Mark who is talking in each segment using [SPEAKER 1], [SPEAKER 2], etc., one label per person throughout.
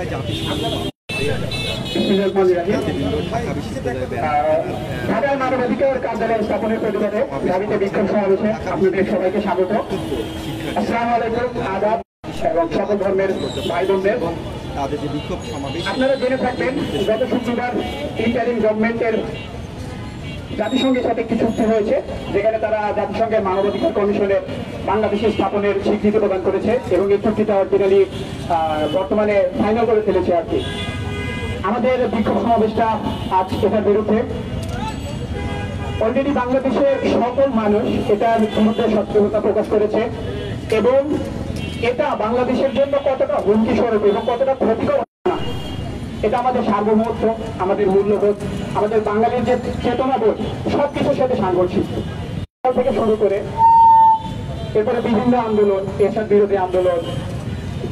[SPEAKER 1] ঢাকায় জাতিসংঘ
[SPEAKER 2] ঢাকার মানবাধিকার কার্যালয় স্থাপনের প্রতিবাদে দাবিতে বিক্ষোভ সমাবেশে আপনাদের সবাইকে স্বাগত। আসসালামু আলাইকুম, আদাব এবং সকল ধর্মের ভাই বোনদের।
[SPEAKER 1] তাদের যে বিক্ষোভ সমাবেশ
[SPEAKER 2] আপনারা জেনে থাকবেন, গত শুক্রবার ইন্টারিম গভর্নমেন্টের জাতিসংঘের সাথে একটি চুক্তি হয়েছে, যেখানে তারা জাতিসংঘের মানবাধিকার কমিশনের বাংলাদেশে স্থাপনের স্বীকৃতি প্রদান করেছে এবং এই চুক্তিটা অরিজিনালি বর্তমানে ফাইনাল করে ফেলেছে আর কি। আমাদের বিক্ষোভ সমাবেশটা আজ এটার বিরুদ্ধে। অলরেডি বাংলাদেশের সকল মানুষ এটার বিরুদ্ধে সচেতনতা প্রকাশ করেছে এবং এটা বাংলাদেশের জন্য কতটা হুমকি স্বরূপ এবং কতটা ক্ষতিকর এটা আমাদের সার্বভৌমত্ব, আমাদের মূল্যবোধ, আমাদের বাঙালির যে চেতনাবোধ সবকিছুর সাথে সাংঘর্ষিক থেকে শুরু করে এরপরে বিভিন্ন আন্দোলন, এরশাদ বিরোধী আন্দোলন,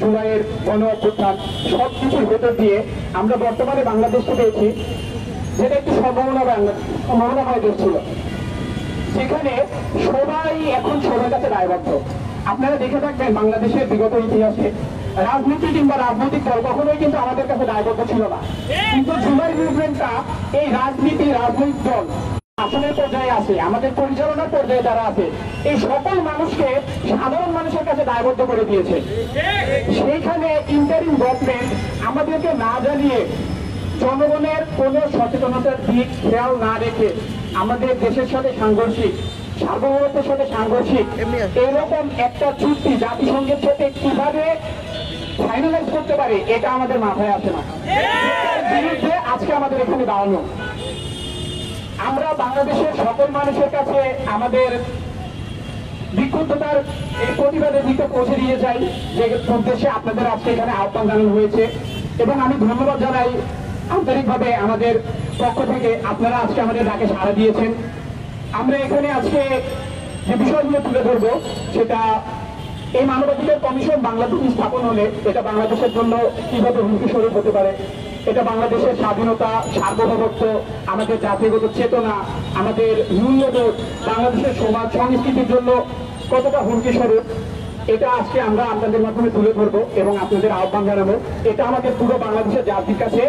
[SPEAKER 2] জুলাইয়ের গণ অভ্যুত্থান, সবকিছুর ভেতর দিয়ে আমরা বর্তমানে বাংলাদেশকে পেয়েছি, যেটা একটি সম্ভাবনাময় দেশ ছিল, সেখানে সবাই এখন সবার কাছে দায়বদ্ধ। আপনারা দেখে থাকবেন বাংলাদেশের বিগত ইতিহাসে রাজনীতি কিংবা রাজনৈতিক দল কখনোই কিন্তু আমাদের কাছে দায়বদ্ধ ছিল না, কিন্তু জুলাই মুভমেন্টটা এই রাজনৈতিক দল শাসনের পর্যায়ে আছে, আমাদের পরিচালনার পর্যায়ে যারা আছে, এই সকল মানুষকে সাধারণ মানুষের কাছে দায়বদ্ধ করে দিয়েছে। সেইখানে ইন্টারিম গভর্নমেন্ট আমাদেরকে না জানিয়ে, জনগণের কোনো সচেতনতার দিক খেয়াল না রেখে আমাদের দেশের সাথে সাংঘর্ষিক, সার্বভৌমত্বের সাথে সাংঘর্ষিক এরকম একটা চুক্তি জাতিসংঘের সাথে কিভাবে ফাইনালাইজ করতে পারে, এটা আমাদের মাথায় আসে না। বিরুদ্ধে আজকে আমাদের এখানে দাঁড়ানো, আমরা বাংলাদেশের সকল মানুষের কাছে আমাদের বিক্ষুব্ধতার এই প্রতিবাদের দিকে পৌঁছে দিয়ে যাই, যে উদ্দেশ্যে আপনাদের আজকে এখানে আহ্বান জানানো হয়েছে। এবং আমি ধন্যবাদ জানাই আন্তরিকভাবে আমাদের পক্ষ থেকে, আপনারা আজকে আমাদের ডাকে সাড়া দিয়েছেন। আমরা এখানে আজকে যে বিষয়গুলো তুলে ধরবো, সেটা এই মানবাধিকার কমিশন বাংলাদেশে স্থাপন হলে এটা বাংলাদেশের জন্য কিভাবে হুমকি স্বরূপ হতে পারে, এটা বাংলাদেশের স্বাধীনতা, সার্বভৌমত্ব, আমাদের জাতিগত চেতনা, আমাদের মূল্যবোধ, বাংলাদেশের সমাজ সংস্কৃতির জন্য কতটা হুমকি স্বরূপ, এটা আজকে আমরা আপনাদের মাধ্যমে তুলে ধরবো এবং আপনাদের আহ্বান জানাবো। এটা আমাদের পুরো বাংলাদেশের জাতির কাছে।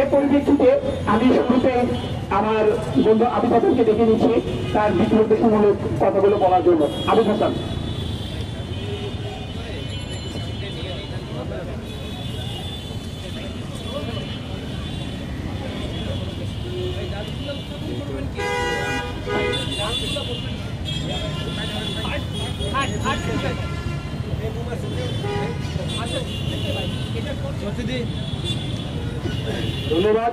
[SPEAKER 2] এর পরিপ্রেক্ষিতে আমি শুরুতে আমার বন্ধু আবিদ হাসানকে ডেকে নিচ্ছি তার দিক নির্দেশমূলক কথাগুলো বলার জন্য। আবিদ হাসান। ধন্যবাদ।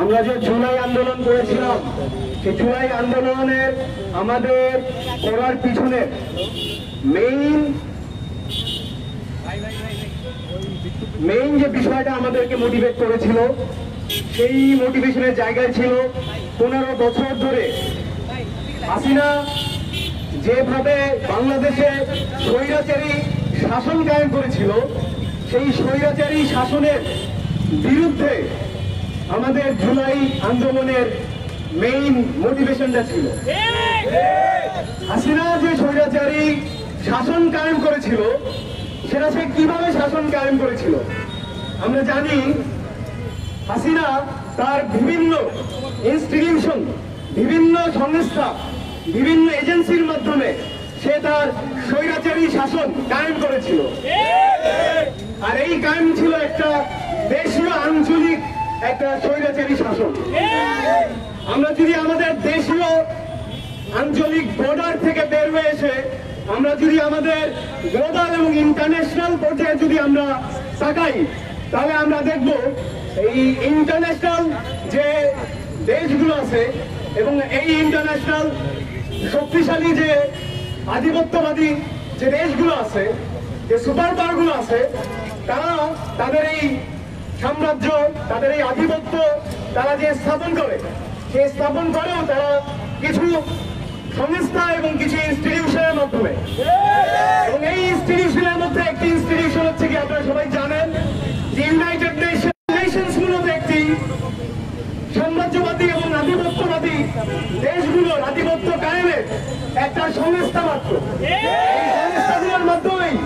[SPEAKER 2] আমরা যে জুলাই আন্দোলন করেছিলাম, সেই জুলাই আন্দোলনের আমাদের করার পিছনে মেইন যে বিষয়টা আমাদেরকে মোটিভেট করেছিল, সেই মোটিভেশনের জায়গায় ছিল 15 বছর ধরে হাসিনা যেভাবে বাংলাদেশে স্বৈরাচারী শাসন কায়েম করেছিল, সেই স্বৈরাচারী শাসনের বিরুদ্ধে আমাদের জুলাই আন্দোলনের মেইন মোটিভেশনটা ছিল। হাসিনা যে স্বৈরাচারী শাসন কায়েম করেছিল, সেটা সে কিভাবে শাসন কায়েম করেছিল আমরা জানি। হাসিনা তার বিভিন্ন ইনস্টিটিউশন, বিভিন্ন সংস্থা, বিভিন্ন এজেন্সির মাধ্যমে সে তার স্বৈরাচারী শাসন কায়েম করেছিল। আর এই কায়েম ছিল একটা দেশীয় আঞ্চলিক একটা স্বৈরাচারী শাসন। আমরা যদি আমাদের দেশীয় আঞ্চলিক বর্ডার থেকে বের হয়ে এসে আমরা যদি আমাদের গ্লোবাল এবং ইন্টারন্যাশনাল পর্যায়ে যদি আমরা তাকাই, তাহলে আমরা দেখব এই ইন্টারন্যাশনাল যে দেশগুলো আছে এবং এই ইন্টারন্যাশনাল শক্তিশালী যে আধিপত্যবাদী যে দেশগুলো আছে, যে সুপার পাওয়ারগুলো আছে, তারা তাদের এই সাম্রাজ্য, তাদের এই আধিপত্য তারা যে স্থাপন করে, সেই স্থাপন করেও তারা কিছু সংস্থা এবং কিছু ইনস্টিটিউশনের মাধ্যমে। এবং এই ইনস্টিটিউশনের মধ্যে একটি ইনস্টিটিউশন হচ্ছে কি আপনারা সবাই জানেন যে ইউনাইটেড নেশনস মূলত একটি সাম্রাজ্যবাদী এবং আধিপত্যবাদী দেশগুলোর আধিপত্য কায়েমের একটা সংস্থা মাত্র। এই সংস্থাগুলোর মাধ্যমেই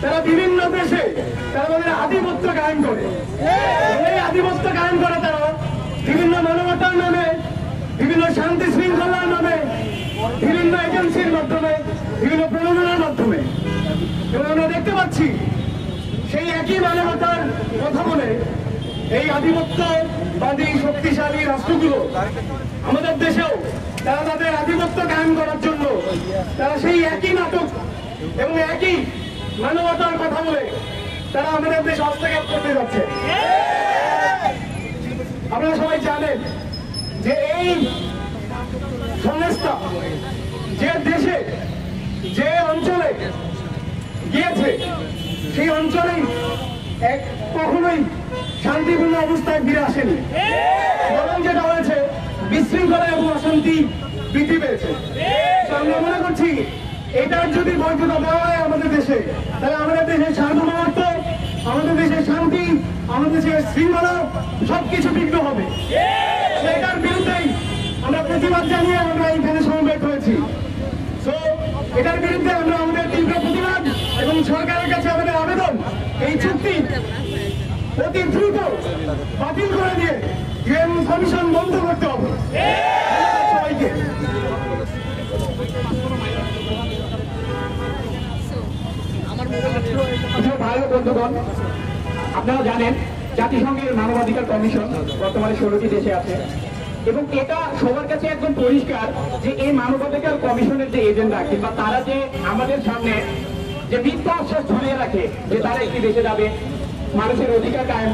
[SPEAKER 2] তারা বিভিন্ন দেশে আধিপত্য কায়েম করে। এই আধিপত্য কায়েম করে তারা বিভিন্ন মানবতার নামে, বিভিন্ন শান্তি শৃঙ্খলার নামে, বিভিন্ন এজেন্সির মাধ্যমে, বিভিন্ন প্রণোদনার মাধ্যমে। এবং আমরা দেখতে পাচ্ছি সেই একই মানবতার কথা বলে এই আধিপত্যবাদী শক্তিশালী রাষ্ট্রগুলো আমাদের দেশেও তারা তাদের আধিপত্য কায়েম করার জন্য তারা সেই একই নাটক এবং একই মানবতার কথা বলে তারা আমাদের দেশে হস্তক্ষেপ করতে যাচ্ছে। আপনারা সবাই জানেন যে এই সংস্থা যে দেশে যে অঞ্চলে গিয়েছে সেই অঞ্চলেই কখনোই শান্তিপূর্ণ অবস্থায় ফিরে আসেনি, বরং যেটা হয়েছে বিশৃঙ্খলা এবং অশান্তি বৃদ্ধি পেয়েছে। আমরা মনে করছি এটার যদি বৈধতা দেওয়া হয় আমাদের দেশে, তাহলে আমাদের দেশের সার্বভৌমত্ব, আমাদের দেশের শান্তি, আমাদের দেশের শৃঙ্খলা সবকিছু বিঘ্ন হবে। এটার বিরুদ্ধেই আমরা প্রতিবাদ জানিয়ে আমরা এখানে সমবেত হয়েছি। তো এটার বিরুদ্ধে আমরা আমাদের তীব্র প্রতিবাদ এবং সরকারের কাছে আমাদের আবেদন, এই চুক্তি অতি দ্রুত বাতিল করে দিয়ে ইউএন কমিশন বন্ধ করতে হবে। সবাইকে ভাই ও বন্ধুগণ, আপনারা জানেন জাতিসংঘের মানবাধিকার কমিশন বর্তমানে 16টি দেশে আছে এবং এটা সবার কাছে একদম পরিষ্কার যে এই মানবাধিকার কমিশনের যে এজেন্ডা কিংবা তারা যে আমাদের সামনে যে মিথ্যা আশ্বাস ঝুলিয়ে রাখে যে তারা একটি দেশে যাবে, মানুষের অধিকার কায়েম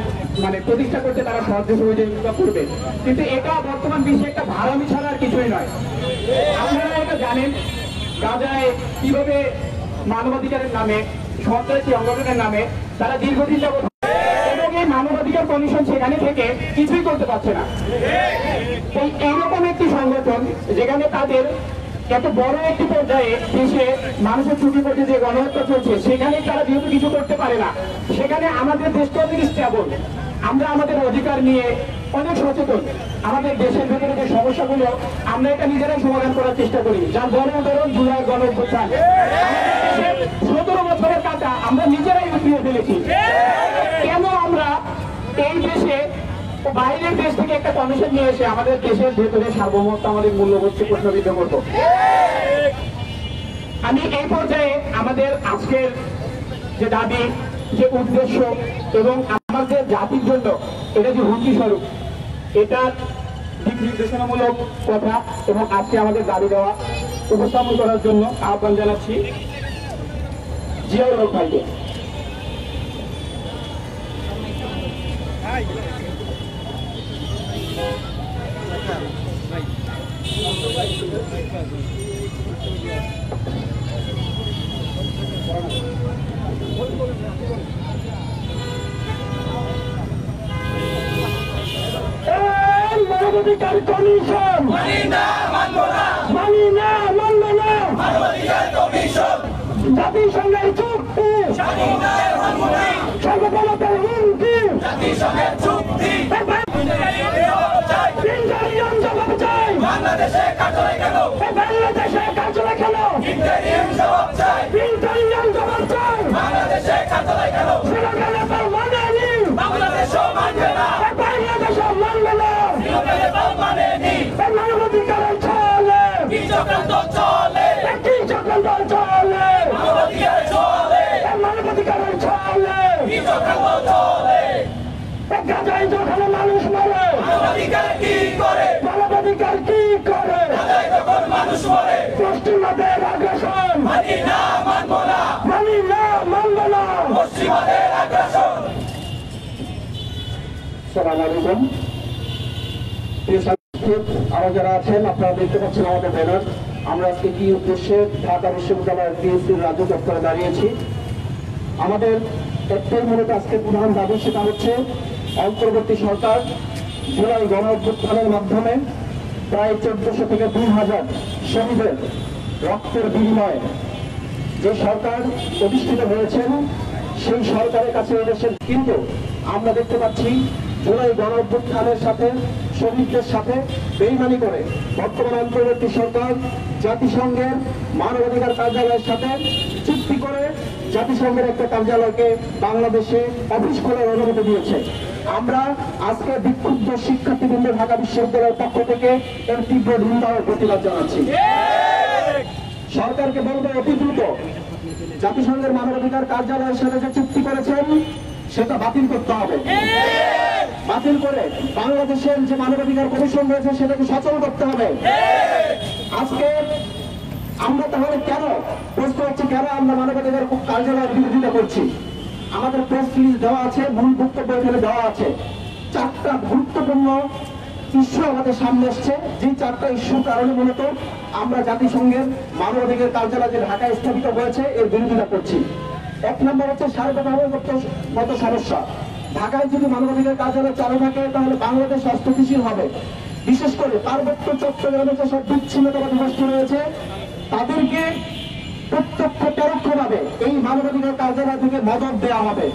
[SPEAKER 2] প্রতিষ্ঠা করতে তারা সাহায্য সহযোগিতা করবে, কিন্তু এটা বর্তমান বিশ্বে একটা ভাড়ামি ছাড়া আর কিছুই নয়। আপনারা এটা জানেন গাজায় কিভাবে মানবাধিকারের নামে, সন্ত্রাসী সংগঠনের নামে তারা দীর্ঘদিন যাবত এবং এই মানবাধিকার কমিশন সেখানে থেকে কিছুই করতে পারছে না। এইরকম একটি সংগঠন যেখানে তাদের এত বড় একটি পর্যায়ে দেশে মানুষের চুটি পড়ে যে গণহত্যা চলছে, সেখানে তারা যেহেতু কিছু করতে পারে না, সেখানে আমাদের দেশটা অনেক স্টেবল, আমরা আমাদের অধিকার নিয়ে অনেক সচেতন। আমাদের দেশের ভেতরে যে সমস্যাগুলো আমরা এটা নিজেরাই সমাধান করার চেষ্টা করি, যার বড় উদাহরণ জুলাই গণঅভ্যুত্থান। 17 বছরের কাটা আমরা নিজেরাই উঠিয়ে ফেলেছি। কেন আমরা এই দেশে বাইরের দেশ থেকে একটা কমিশন নিয়ে এসে আমাদের দেশের ভেতরে সার্বভৌমত্ব, আমাদের মূল্যবোধকে প্রশ্নবিদ্ধ করব? আমি এই পর্যায়ে আমাদের আজকের যে দাবি, যে উদ্দেশ্য এবং আমাদের জাতির জন্য এটা যে হুমকি স্বরূপ, এটার দিক নির্দেশনামূলক কথা এবং আজকে আমাদের দাবি দেওয়া উপস্থাপন করার জন্য আহ্বান জানাচ্ছি জিয়াউল হক ভাইকে। মানবাধিকার কমিশন মানি না, মানব না, মানি না, মানব না। মানবাধিকার কমিশন জাতিসংঘের চুক্তি সর্বক্ষমতার হুমকি, জাতিসংঘের চুক্তি ইন্টারিয়াম জবাব চাই। বাংলাদেশে কার্যালয় কেন, বাংলাদেশে কার্যালয় কেন, ইন্টারিয়াম জবাব চাই, ইন্টারিয়াম জবাব চাই। বাংলাদেশে কার্যালয় কেন, সেখানে তার মানে নেই, বাংলাদেশও মানবে না, বাংলাদেশও মানবে না, মানে নেই। মানবাধিকারের চলে কি চক্রান্ত চলে, কি চক্রান্ত চলে, মানবাধিকারের চলে, মানবাধিকারের চলে কি চক্রান্ত চলে। গাজায় যখন মানুষ মরে মানবাধিকার কি করে, মানবাধিকার কি করে, গাজায় যখন মানুষ মরে পশ্চিমাদের আগ্রাসন মানি না, মানব না, মানি না, মানব না, পশ্চিমাদের আগ্রাসন। আসসালামু আলাইকুম। আমরা যারা আছেন আপনারা দেখতে পাচ্ছেন আমাদের ব্যানার। আমরা আজকে কি উদ্দেশ্যে ঢাকা বিশ্ববিদ্যালয়ের পিএসসির রাজ্য দপ্তরে দাঁড়িয়েছি। আমাদের একটাই মূলত আজকে প্রধান দাবি, সেটা হচ্ছে অন্তর্বর্তী সরকার জুলাই গণঅভ্যুত্থানের মাধ্যমে প্রায় 1400 থেকে 2000 শহীদের রক্তের বিনিময়ে যে সরকার প্রতিষ্ঠিত হয়েছেন, সেই সরকারের কাছে এদেশের কিন্তু আমরা দেখতে পাচ্ছি জুলাই গণ অভ্যুত্থানের সাথে শহীদদের সাথে বেইমানি করে বর্তমান অন্তর্বর্তী সরকার জাতিসংঘের মানবাধিকার কার্যালয়ের সাথে চুক্তি করে জাতিসংঘের একটা কার্যালয়কে বাংলাদেশে অফিস খোলার অনুমতি দিয়েছে। আমরা আজকে বিক্ষুব্ধ শিক্ষার্থীবৃন্দ ঢাকা বিশ্ববিদ্যালয়ের পক্ষ থেকে এর তীব্র নিন্দা ও প্রতিবাদ জানাচ্ছি। সরকারকে বলবো অতি দ্রুত জাতিসংঘের মানবাধিকার কার্যালয়ের সাথে যে চুক্তি করেছেন সেটা বাতিল করতে হবে। বাতিল করে বাংলাদেশের যে মানবাধিকার কমিশন রয়েছে সেটাকে সচল করতে হবে। আজকে আমরা তাহলে কেন প্রশ্ন হচ্ছে কেন আমরা মানবাধিকার কার্যালয়ের বিরোধিতা করছি? আমাদের প্রেস রিলিজ দেওয়া আছে, মূল বক্তব্য এখানে দেওয়া আছে। 4টা গুরুত্বপূর্ণ ইস্যু আমাদের সামনে আসছে, যে 4টা ইস্যুর কারণে মূলত আমরা জাতিসংঘের মানবাধিকার কার্যালয় যে ঢাকায় স্থাপিত হয়েছে এর বিরোধিতা করছি। 1 নম্বর হচ্ছে সার্বভৌমত্ব সমস্যা। ঢাকায় যদি মানবাধিকার কার্যালয় চালু থাকে তাহলে বাংলাদেশ অস্থিতিশীল হবে। বিশেষ করে পার্বত্য চট্টগ্রামে যেসব বিচ্ছিন্নতাবাদী গোষ্ঠী রয়েছে তাদেরকে প্রত্যক্ষ পরোক্ষভাবে এই মানবাধিকার কার্যালয় থেকে মদত দেওয়া হবে।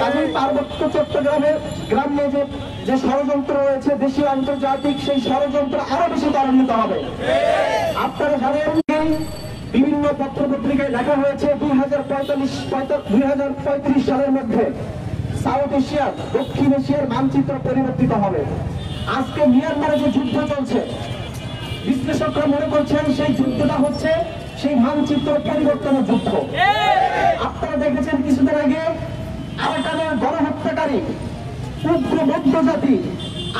[SPEAKER 2] কাজেই পার্বত্য চট্টগ্রামের গ্রামে যে ষড়যন্ত্র রয়েছে দেশীয় আন্তর্জাতিক, সেই ষড়যন্ত্র আরো বেশি ত্বরান্বিত হবে। আপনারা জানেন বিভিন্ন পত্র পত্রিকায় লেখা হয়েছে 2035 সালের মধ্যে সাউথ এশিয়ার দক্ষিণ এশিয়ার মানচিত্র পরিবর্তিত হবে। আজকে মিয়ানমারে যে যুদ্ধ চলছে বিশ্লেষকরা মনে করছেন সেই যুদ্ধটা হচ্ছে সেই মানচিত্র পরিবর্তনের যুদ্ধ। আপনারা দেখেছেন কিছুদিন আগে আরাকানের গণহত্যাকারী উগ্র বৌদ্ধ জাতি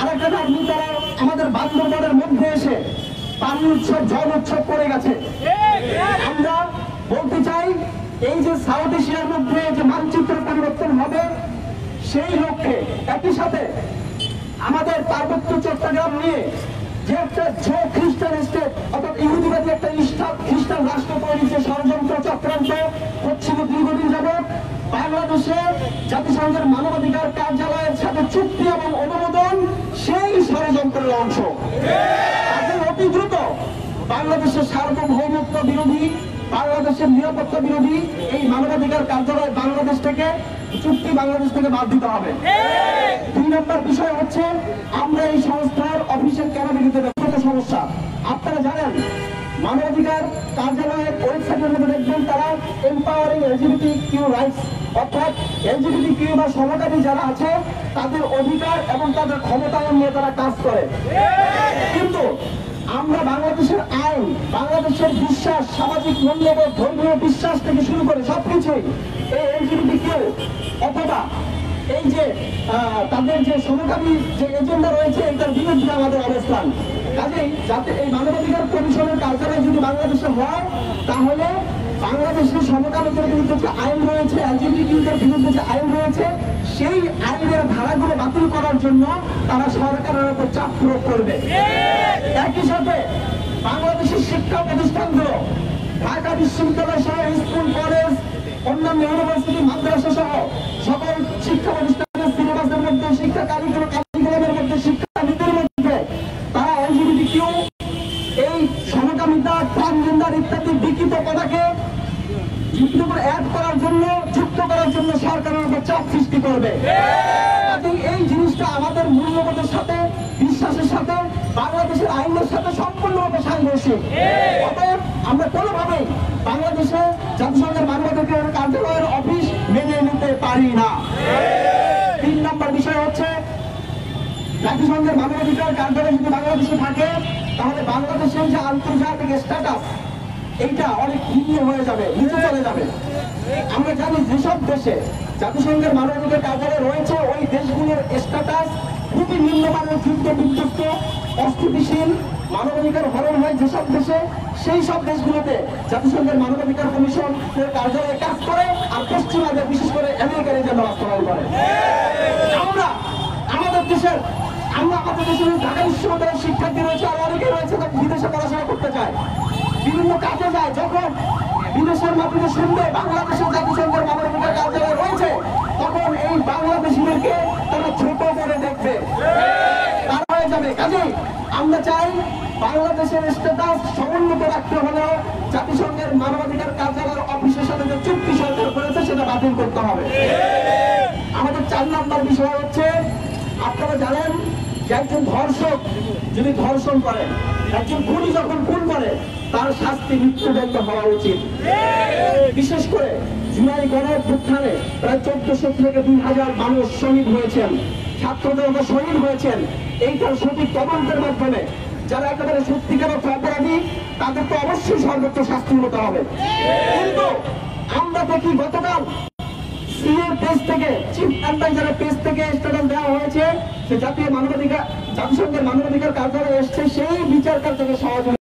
[SPEAKER 2] আরাকানের নেতারা আমাদের বান্দরবানের মধ্যে এসে পানি উৎসব জল উৎসব করে গেছে। আমরা বলতে চাই এই যে সাউথ এশিয়ার মধ্যে যে মানচিত্র পরিবর্তন হবে সেই লক্ষ্যে একই সাথে আমাদের পার্বত্য চট্টগ্রাম নিয়ে যে একটা খ্রিস্টান স্টেট অর্থাৎ ইহুদিবাদী একটা খ্রিস্টান রাষ্ট্র তৈরির যে ষড়যন্ত্র চক্রান্ত হচ্ছিল দীর্ঘদিন যাবৎ, বাংলাদেশে জাতিসংঘের মানবাধিকার কার্যালয়ের সাথে চুক্তি এবং অনুমোদন সেই ষড়যন্ত্রের অংশ। অতি দ্রুত বাংলাদেশের সার্বভৌমত্ব বিরোধী, বাংলাদেশের নিরাপত্তা বিরোধী এই মানবাধিকার কার্যালয় বাংলাদেশ থেকে বাদ দিতে হবে। 2 নম্বর বিষয় হচ্ছে আমরা এই সংস্থার অফিসের কেন বিরুদ্ধে সমস্যা। আপনারা জানেন মানবাধিকার কার্যালয়ের ওয়েবসাইটের মধ্যে দেখবেন তারা এম্পাওয়ারিং LGBTQ রাইটস অর্থাৎ LGBTQ বা সমকামী যারা আছে তাদের অধিকার এবং তাদের ক্ষমতায়ন নিয়ে তারা কাজ করে। কিন্তু আমরা বাংলাদেশের আইন, বাংলাদেশের বিশ্বাস, সামাজিক মূল্যবোধ, ধর্মীয় বিশ্বাস থেকে শুরু করে সবকিছুই এই LGBTQ অথবা এই যে তাদের যে সমকামী যে এজেন্ডা রয়েছে এটার বিরুদ্ধে আমাদের অবস্থান। কাজেই যাতে এই মানবাধিকার কমিশনের কার্যালয় যদি বাংলাদেশে হয় তাহলে বাংলাদেশের সমকামীদের বিরুদ্ধে যে আইন রয়েছে, LGBTQদের বিরুদ্ধে যে আইন রয়েছে সেই আইনের ধারাগুলো বাতিল করার জন্য তারা সরকারের উপর চাপ প্রয়োগ করবে। একই সাথে বাংলাদেশের শিক্ষা প্রতিষ্ঠানগুলো ঢাকা বিশ্ববিদ্যালয় সহ স্কুল, কলেজ, অন্যান্য ইউনিভার্সিটি, মাদ্রাসা সহ সকল শিক্ষা প্রতিষ্ঠানের সিলেবাসের মধ্যে, শিক্ষা কারিকুলামের মধ্যে, শিক্ষানীতির মধ্যে তারা LGBTQ এই সমকামিতা, ট্রান্সজেন্ডার ইত্যাদি বিকৃত পদাকে অ্যাড করার জন্য, যুক্ত করার জন্য সরকারের উপর চাপ সৃষ্টি করবে। এই জিনিসটা আমাদের মূল্যবোধের সাথে, বিশ্বাসের সাথে, বাংলাদেশের আইনের সাথে সম্পূর্ণভাবে সাংঘর্ষিক। অতএব আমরা কোনোভাবেই বাংলাদেশে জাতিসংঘের মানবাধিকার কার্যালয়ের অফিস মেনে নিতে পারি না। 3 নম্বর বিষয় হচ্ছে জাতিসংঘের মানবাধিকার কার্যালয় যদি বাংলাদেশে থাকে তাহলে বাংলাদেশের যে আন্তর্জাতিক স্ট্যাটাস এইটা অনেক ভিন্ন হয়ে যাবে, নিচে চলে যাবে। আমরা জানি যেসব দেশে জাতিসংঘের মানবাধিকার কার্যালয় রয়েছে ওই দেশগুলোর স্ট্যাটাস খুবই নিম্নমানের, যুদ্ধ বিধ্বস্ত, অস্থিতিশীল, মানবাধিকার হরণ হয় যেসব দেশে সেই সব দেশগুলোতে জাতিসংঘের মানবাধিকার কমিশনের কার্যালয়ে কাজ করে আর পশ্চিমাদের বিশেষ করে আমেরিকার এজেন্ডা বাস্তবায়ন করে। আমরা আমাদের দেশের ঢাকা বিশ্ববিদ্যালয়ের শিক্ষার্থী রয়েছে আর অনেকে রয়েছে বিদেশে পড়াশোনা করতে চায়, বিভিন্ন কাজে যায়, যখন বিদেশের মাটিতে শুনবে বাংলাদেশের জাতিসংঘের মানবাধিকার কার্যালয় রয়েছে তখন এই বাংলাদেশিদেরকে তারা ছোট করে দেখবে, তারা হয়ে যাবে। কাজেই আমরা চাই বাংলাদেশের স্ট্যাটাস সমুন্নত রাখতে হলেও জাতিসংঘের মানবাধিকার কার্যালয়ের অফিসের সাথে যে চুক্তি সরকার করেছে সেটা বাতিল করতে হবে। আমাদের 4 নম্বর বিষয় হচ্ছে, আপনারা জানেন যে একজন ধর্ষক যদি ধর্ষণ করে, একজন খুনি যখন খুন করে, তার শাস্তি মৃত্যুদণ্ড হওয়া উচিত। বিশেষ করে জুলাই গণঅভ্যুত্থানে প্রায় 1400 থেকে 2000 মানুষ শহীদ হয়েছেন, ছাত্রজনতা শহীদ হয়েছেন। এইটার সঠিক তদন্তের মাধ্যমে যারা একেবারে সত্যিকার অপরাধী, তাদের তো অবশ্যই সর্বোচ্চ শাস্তি হতে হবে। কিন্তু আমরা দেখি গতকাল সিএর পেজ থেকে, চিফ অ্যাডভাইজারের পেজ থেকে স্টেটমেন্ট দেওয়া হয়েছে, সে জাতীয় মানবাধিকার, জাতিসংঘের মানবাধিকার কার্যালয়ে এসছে, সেই বিচার কার্যকে সহযোগিতা